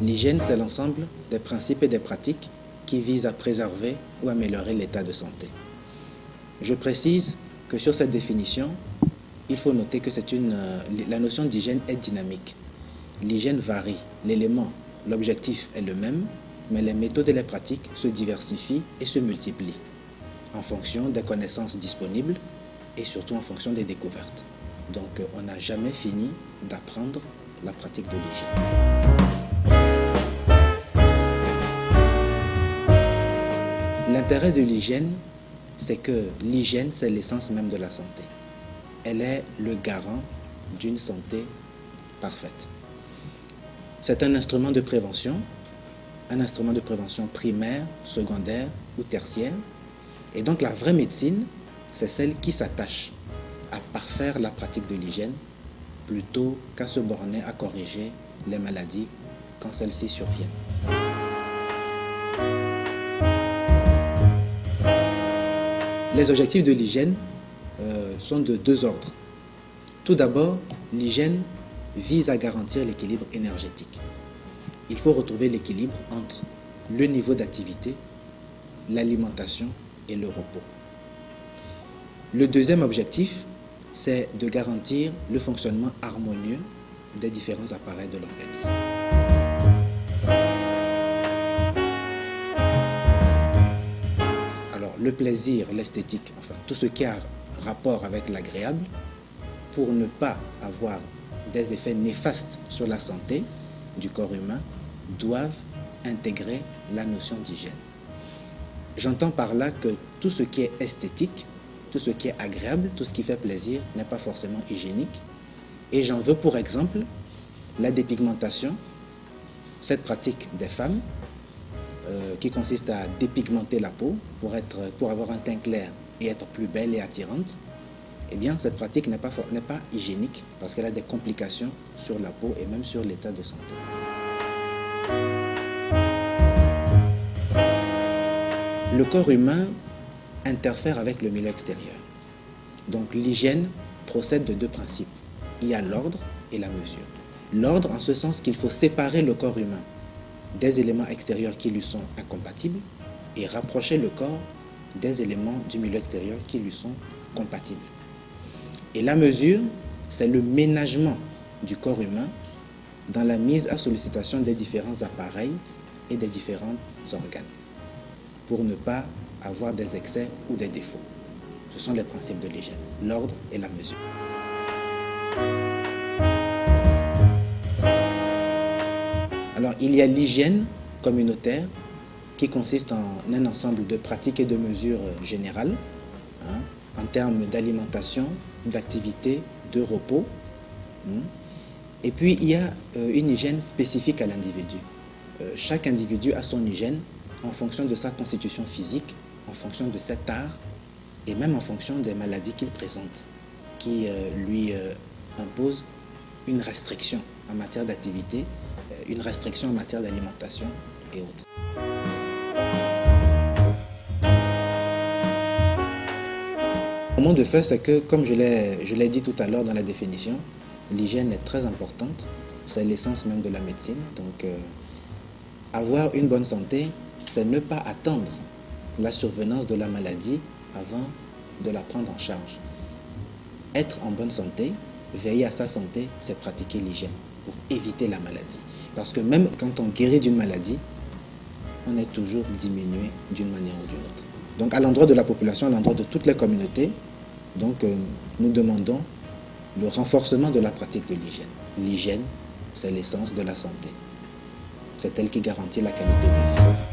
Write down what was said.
L'hygiène, c'est l'ensemble des principes et des pratiques qui visent à préserver ou améliorer l'état de santé. Je précise que sur cette définition, il faut noter que la notion d'hygiène est dynamique. L'hygiène varie, l'élément, l'objectif est le même, mais les méthodes et les pratiques se diversifient et se multiplient en fonction des connaissances disponibles et surtout en fonction des découvertes. Donc on n'a jamais fini d'apprendre la pratique de l'hygiène. L'intérêt de l'hygiène, c'est que l'hygiène, c'est l'essence même de la santé. Elle est le garant d'une santé parfaite. C'est un instrument de prévention primaire, secondaire ou tertiaire. Et donc la vraie médecine, c'est celle qui s'attache à parfaire la pratique de l'hygiène plutôt qu'à se borner à corriger les maladies quand celles-ci surviennent. Les objectifs de l'hygiène sont de deux ordres. Tout d'abord, l'hygiène vise à garantir l'équilibre énergétique. Il faut retrouver l'équilibre entre le niveau d'activité, l'alimentation et le repos. Le deuxième objectif, c'est de garantir le fonctionnement harmonieux des différents appareils de l'organisme. Alors, le plaisir, l'esthétique, enfin, tout ce qui a rapport avec l'agréable, pour ne pas avoir des effets néfastes sur la santé du corps humain, doivent intégrer la notion d'hygiène. J'entends par là que tout ce qui est esthétique, tout ce qui est agréable, tout ce qui fait plaisir n'est pas forcément hygiénique. Et j'en veux pour exemple la dépigmentation, cette pratique des femmes qui consiste à dépigmenter la peau pour avoir un teint clair et être plus belle et attirante. Eh bien, cette pratique n'est pas hygiénique parce qu'elle a des complications sur la peau et même sur l'état de santé. Le corps humain interfère avec le milieu extérieur. Donc l'hygiène procède de deux principes. Il y a l'ordre et la mesure. L'ordre en ce sens qu'il faut séparer le corps humain des éléments extérieurs qui lui sont incompatibles et rapprocher le corps des éléments du milieu extérieur qui lui sont compatibles. Et la mesure, c'est le ménagement du corps humain dans la mise à sollicitation des différents appareils et des différents organes, pour ne pas avoir des excès ou des défauts. Ce sont les principes de l'hygiène, l'ordre et la mesure. Alors, il y a l'hygiène communautaire qui consiste en un ensemble de pratiques et de mesures générales, en termes d'alimentation, d'activité, de repos. Et puis, il y a une hygiène spécifique à l'individu. Chaque individu a son hygiène en fonction de sa constitution physique, en fonction de cet art et même en fonction des maladies qu'il présente, qui lui imposent une restriction en matière d'activité, une restriction en matière d'alimentation et autres. Le moment de fait, c'est que, comme je l'ai dit tout à l'heure dans la définition, l'hygiène est très importante, c'est l'essence même de la médecine. Donc, avoir une bonne santé, c'est ne pas attendre la survenance de la maladie avant de la prendre en charge. Être en bonne santé, veiller à sa santé, c'est pratiquer l'hygiène pour éviter la maladie. Parce que même quand on guérit d'une maladie, on est toujours diminué d'une manière ou d'une autre. Donc à l'endroit de la population, à l'endroit de toutes les communautés, donc, nous demandons le renforcement de la pratique de l'hygiène. L'hygiène, c'est l'essence de la santé. C'est elle qui garantit la qualité de vie.